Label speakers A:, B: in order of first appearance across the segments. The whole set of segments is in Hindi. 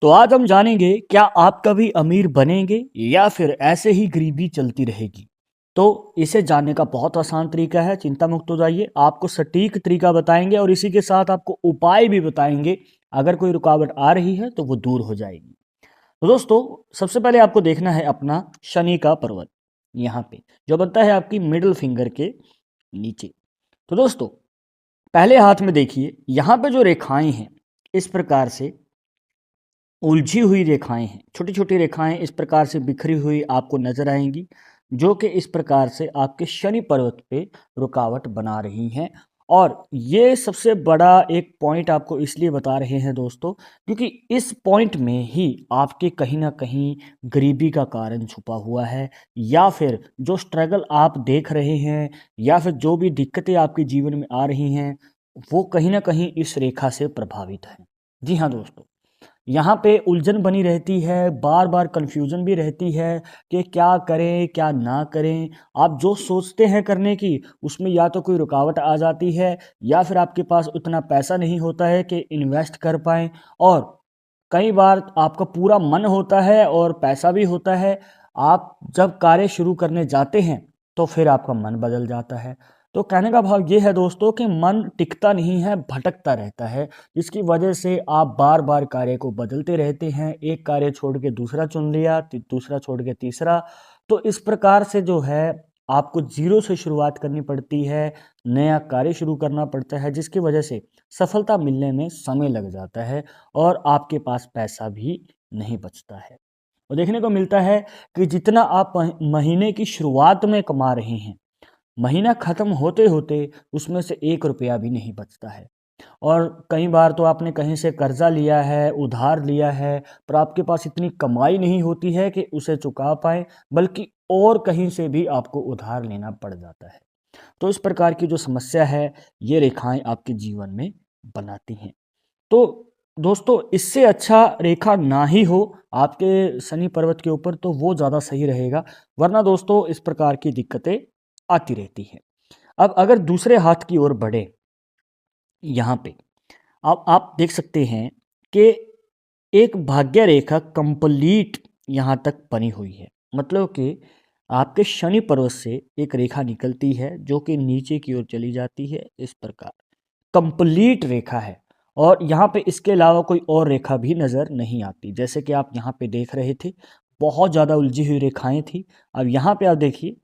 A: तो आज हम जानेंगे क्या आप कभी अमीर बनेंगे या फिर ऐसे ही गरीबी चलती रहेगी। तो इसे जानने का बहुत आसान तरीका है, चिंता मुक्त हो जाइए। आपको सटीक तरीका बताएंगे और इसी के साथ आपको उपाय भी बताएंगे। अगर कोई रुकावट आ रही है तो वो दूर हो जाएगी। तो दोस्तों, सबसे पहले आपको देखना है अपना शनि का पर्वत, यहाँ पे जो बनता है आपकी मिडिल फिंगर के नीचे। तो दोस्तों, पहले हाथ में देखिए, यहाँ पे जो रेखाएं हैं इस प्रकार से उलझी हुई रेखाएं हैं, छोटी छोटी रेखाएं इस प्रकार से बिखरी हुई आपको नजर आएंगी, जो कि इस प्रकार से आपके शनि पर्वत पे रुकावट बना रही हैं। और ये सबसे बड़ा एक पॉइंट आपको इसलिए बता रहे हैं दोस्तों, क्योंकि इस पॉइंट में ही आपके कहीं ना कहीं गरीबी का कारण छुपा हुआ है, या फिर जो स्ट्रगल आप देख रहे हैं या फिर जो भी दिक्कतें आपके जीवन में आ रही हैं वो कहीं ना कहीं इस रेखा से प्रभावित है। जी हाँ दोस्तों, यहाँ पे उलझन बनी रहती है, बार बार कन्फ्यूजन भी रहती है कि क्या करें क्या ना करें। आप जो सोचते हैं करने की, उसमें या तो कोई रुकावट आ जाती है या फिर आपके पास उतना पैसा नहीं होता है कि इन्वेस्ट कर पाएँ। और कई बार आपका पूरा मन होता है और पैसा भी होता है, आप जब कार्य शुरू करने जाते हैं तो फिर आपका मन बदल जाता है। तो कहने का भाव ये है दोस्तों कि मन टिकता नहीं है, भटकता रहता है, जिसकी वजह से आप बार बार कार्य को बदलते रहते हैं। एक कार्य छोड़ के दूसरा चुन लिया, दूसरा छोड़ के तीसरा। तो इस प्रकार से जो है आपको जीरो से शुरुआत करनी पड़ती है, नया कार्य शुरू करना पड़ता है, जिसकी वजह से सफलता मिलने में समय लग जाता है और आपके पास पैसा भी नहीं बचता है। और देखने को मिलता है कि जितना आप महीने की शुरुआत में कमा रहे हैं, महीना खत्म होते होते उसमें से 1 रुपया भी नहीं बचता है। और कई बार तो आपने कहीं से कर्जा लिया है, उधार लिया है, पर आपके पास इतनी कमाई नहीं होती है कि उसे चुका पाएँ, बल्कि और कहीं से भी आपको उधार लेना पड़ जाता है। तो इस प्रकार की जो समस्या है, ये रेखाएँ आपके जीवन में बनाती हैं। तो दोस्तों, इससे अच्छा रेखा ना ही हो आपके शनि पर्वत के ऊपर तो वो ज़्यादा सही रहेगा, वरना दोस्तों इस प्रकार की दिक्कतें आती रहती हैं। अब अगर दूसरे हाथ की ओर बढ़ें, यहाँ पे अब आप देख सकते हैं कि एक भाग्य रेखा कंप्लीट यहाँ तक बनी हुई है। मतलब कि आपके शनि पर्वत से एक रेखा निकलती है जो कि नीचे की ओर चली जाती है, इस प्रकार कंप्लीट रेखा है। और यहाँ पे इसके अलावा कोई और रेखा भी नज़र नहीं आती, जैसे कि आप यहाँ पे देख रहे थे, बहुत ज़्यादा उलझी हुई रेखाएं थी। अब यहाँ पे आप देखिए,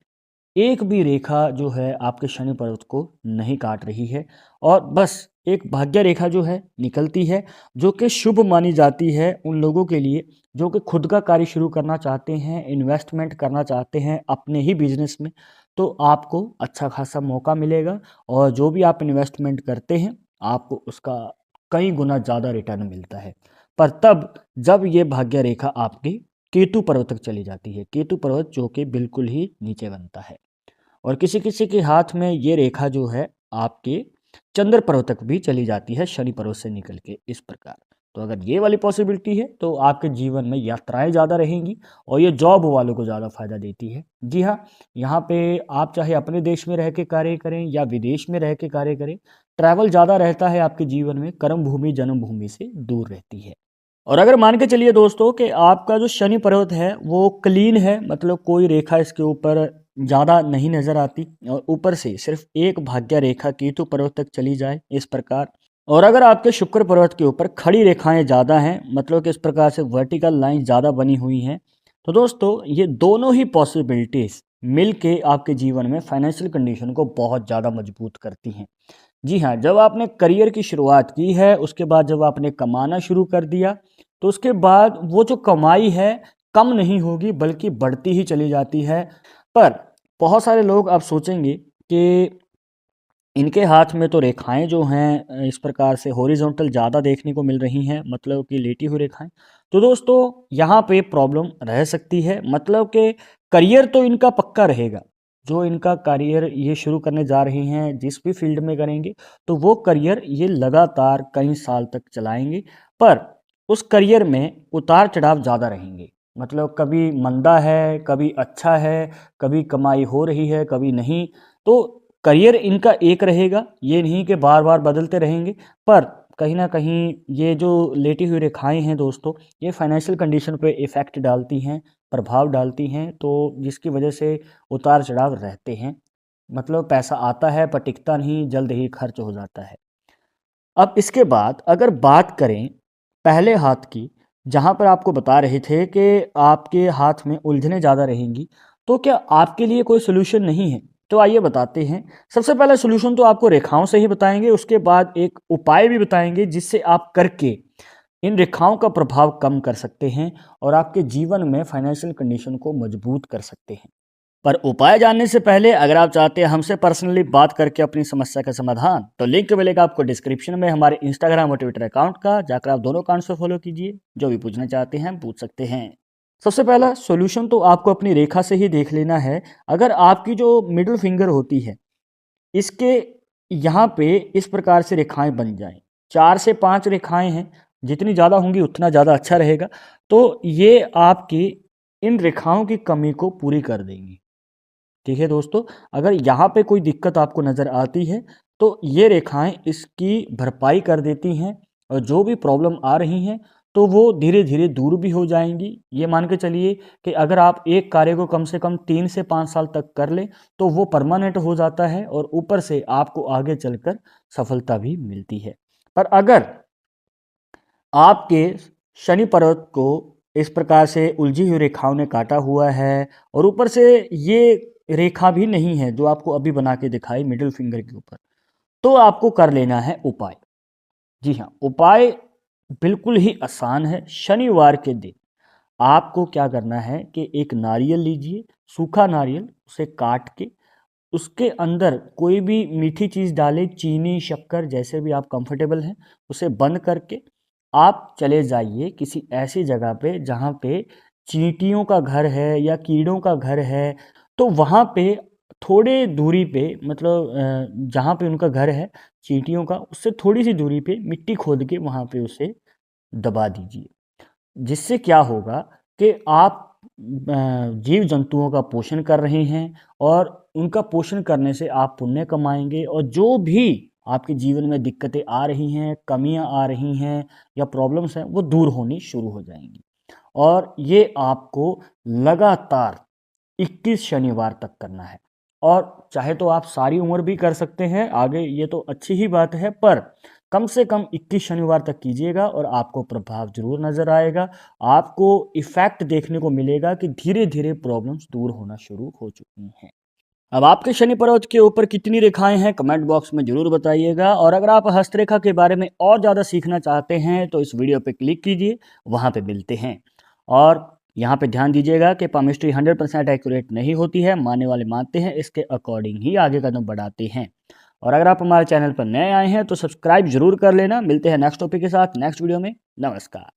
A: एक भी रेखा जो है आपके शनि पर्वत को नहीं काट रही है, और बस एक भाग्य रेखा जो है निकलती है, जो कि शुभ मानी जाती है उन लोगों के लिए जो कि खुद का कार्य शुरू करना चाहते हैं, इन्वेस्टमेंट करना चाहते हैं अपने ही बिजनेस में। तो आपको अच्छा खासा मौका मिलेगा, और जो भी आप इन्वेस्टमेंट करते हैं आपको उसका कई गुना ज़्यादा रिटर्न मिलता है। पर तब जब ये भाग्य रेखा आपकी केतु पर्वत तक चली जाती है, केतु पर्वत जो कि बिल्कुल ही नीचे बनता है। और किसी किसी के हाथ में ये रेखा जो है आपके चंद्र पर्वत तक भी चली जाती है, शनि पर्वत से निकल के, इस प्रकार। तो अगर ये वाली पॉसिबिलिटी है तो आपके जीवन में यात्राएं ज़्यादा रहेंगी, और ये जॉब वालों को ज़्यादा फायदा देती है। जी हाँ, यहाँ पे आप चाहे अपने देश में रह के कार्य करें या विदेश में रह के कार्य करें, ट्रैवल ज़्यादा रहता है आपके जीवन में, कर्म भूमि जन्मभूमि से दूर रहती है। और अगर मान के चलिए दोस्तों कि आपका जो शनि पर्वत है वो क्लीन है, मतलब कोई रेखा इसके ऊपर ज़्यादा नहीं नज़र आती, और ऊपर से सिर्फ एक भाग्य रेखा केतु पर्वत तक चली जाए, इस प्रकार। और अगर आपके शुक्र पर्वत के ऊपर खड़ी रेखाएं ज़्यादा हैं, मतलब कि इस प्रकार से वर्टिकल लाइन ज़्यादा बनी हुई हैं, तो दोस्तों ये दोनों ही पॉसिबिलिटीज़ मिल के आपके जीवन में फाइनेंशियल कंडीशन को बहुत ज़्यादा मजबूत करती हैं। जी हाँ, जब आपने करियर की शुरुआत की है, उसके बाद जब आपने कमाना शुरू कर दिया, तो उसके बाद वो जो कमाई है कम नहीं होगी बल्कि बढ़ती ही चली जाती है। पर बहुत सारे लोग अब सोचेंगे कि इनके हाथ में तो रेखाएं जो हैं इस प्रकार से हॉरिजॉन्टल ज़्यादा देखने को मिल रही हैं, मतलब कि लेटी हुई रेखाएं। तो दोस्तों यहाँ पे प्रॉब्लम रह सकती है, मतलब कि करियर तो इनका पक्का रहेगा। जो इनका करियर ये शुरू करने जा रही हैं, जिस भी फील्ड में करेंगे, तो वो करियर ये लगातार कई साल तक चलाएंगे। पर उस करियर में उतार चढ़ाव ज़्यादा रहेंगे, मतलब कभी मंदा है, कभी अच्छा है, कभी कमाई हो रही है, कभी नहीं। तो करियर इनका एक रहेगा, ये नहीं कि बार बार बदलते रहेंगे। पर कहीं ना कहीं ये जो लेटी हुई रेखाएं हैं दोस्तों, ये फाइनेंशियल कंडीशन पे इफ़ेक्ट डालती हैं, प्रभाव डालती हैं, तो जिसकी वजह से उतार चढ़ाव रहते हैं। मतलब पैसा आता है पर टिकता नहीं, जल्द ही खर्च हो जाता है। अब इसके बाद अगर बात करें पहले हाथ की, जहाँ पर आपको बता रहे थे कि आपके हाथ में उलझनें ज़्यादा रहेंगी, तो क्या आपके लिए कोई सोल्यूशन नहीं है? तो आइए बताते हैं। सबसे पहला सोल्यूशन तो आपको रेखाओं से ही बताएंगे, उसके बाद एक उपाय भी बताएंगे जिससे आप करके इन रेखाओं का प्रभाव कम कर सकते हैं और आपके जीवन में फाइनेंशियल कंडीशन को मजबूत कर सकते हैं। पर उपाय जानने से पहले अगर आप चाहते हैं हमसे पर्सनली बात करके अपनी समस्या का समाधान, तो लिंक मिलेगा आपको डिस्क्रिप्शन में हमारे इंस्टाग्राम और ट्विटर अकाउंट का, जाकर आप दोनों अकाउंट से फॉलो कीजिए। जो भी पूछना चाहते हैं पूछ सकते हैं। सबसे पहला सॉल्यूशन तो आपको अपनी रेखा से ही देख लेना है। अगर आपकी जो मिडिल फिंगर होती है, इसके यहाँ पे इस प्रकार से रेखाएं बन जाएं, 4 से 5 रेखाएं हैं, जितनी ज़्यादा होंगी उतना ज़्यादा अच्छा रहेगा। तो ये आपकी इन रेखाओं की कमी को पूरी कर देंगी। ठीक है दोस्तों, अगर यहाँ पे कोई दिक्कत आपको नज़र आती है तो ये रेखाएं इसकी भरपाई कर देती हैं और जो भी प्रॉब्लम आ रही हैं तो वो धीरे धीरे दूर भी हो जाएंगी। ये मान के चलिए कि अगर आप एक कार्य को कम से कम 3 से 5 साल तक कर लें तो वो परमानेंट हो जाता है और ऊपर से आपको आगे चलकर सफलता भी मिलती है। पर अगर आपके शनि पर्वत को इस प्रकार से उलझी हुई रेखाओं ने काटा हुआ है और ऊपर से ये रेखा भी नहीं है जो आपको अभी बना के दिखाई मिडिल फिंगर के ऊपर, तो आपको कर लेना है उपाय। जी हाँ, उपाय बिल्कुल ही आसान है। शनिवार के दिन आपको क्या करना है कि एक नारियल लीजिए, सूखा नारियल, उसे काट के उसके अंदर कोई भी मीठी चीज़ डालें, चीनी, शक्कर, जैसे भी आप कंफर्टेबल हैं, उसे बंद करके आप चले जाइए किसी ऐसी जगह पे जहाँ पे चींटियों का घर है या कीड़ों का घर है। तो वहाँ पे थोड़े दूरी पे, मतलब जहाँ पे उनका घर है चींटियों का, उससे थोड़ी सी दूरी पे मिट्टी खोद के वहाँ पे उसे दबा दीजिए। जिससे क्या होगा कि आप जीव जंतुओं का पोषण कर रहे हैं और उनका पोषण करने से आप पुण्य कमाएंगे और जो भी आपके जीवन में दिक्कतें आ रही हैं, कमियां आ रही हैं या प्रॉब्लम्स हैं, वो दूर होनी शुरू हो जाएंगी। और ये आपको लगातार 21 शनिवार तक करना है। और चाहे तो आप सारी उम्र भी कर सकते हैं आगे, ये तो अच्छी ही बात है, पर कम से कम 21 शनिवार तक कीजिएगा और आपको प्रभाव जरूर नज़र आएगा। आपको इफ़ेक्ट देखने को मिलेगा कि धीरे धीरे प्रॉब्लम्स दूर होना शुरू हो चुकी हैं। अब आपके शनि पर्वत के ऊपर कितनी रेखाएं हैं कमेंट बॉक्स में जरूर बताइएगा। और अगर आप हस्तरेखा के बारे में और ज़्यादा सीखना चाहते हैं तो इस वीडियो पे क्लिक कीजिए, वहाँ पे मिलते हैं। और यहाँ पे ध्यान दीजिएगा कि पामिस्ट्री 100% एक्यूरेट नहीं होती है, मानने वाले मानते हैं, इसके अकॉर्डिंग ही आगे कदम बढ़ाते हैं। और अगर आप हमारे चैनल पर नए आए हैं तो सब्सक्राइब जरूर कर लेना। मिलते हैं नेक्स्ट टॉपिक के साथ नेक्स्ट वीडियो में। नमस्कार।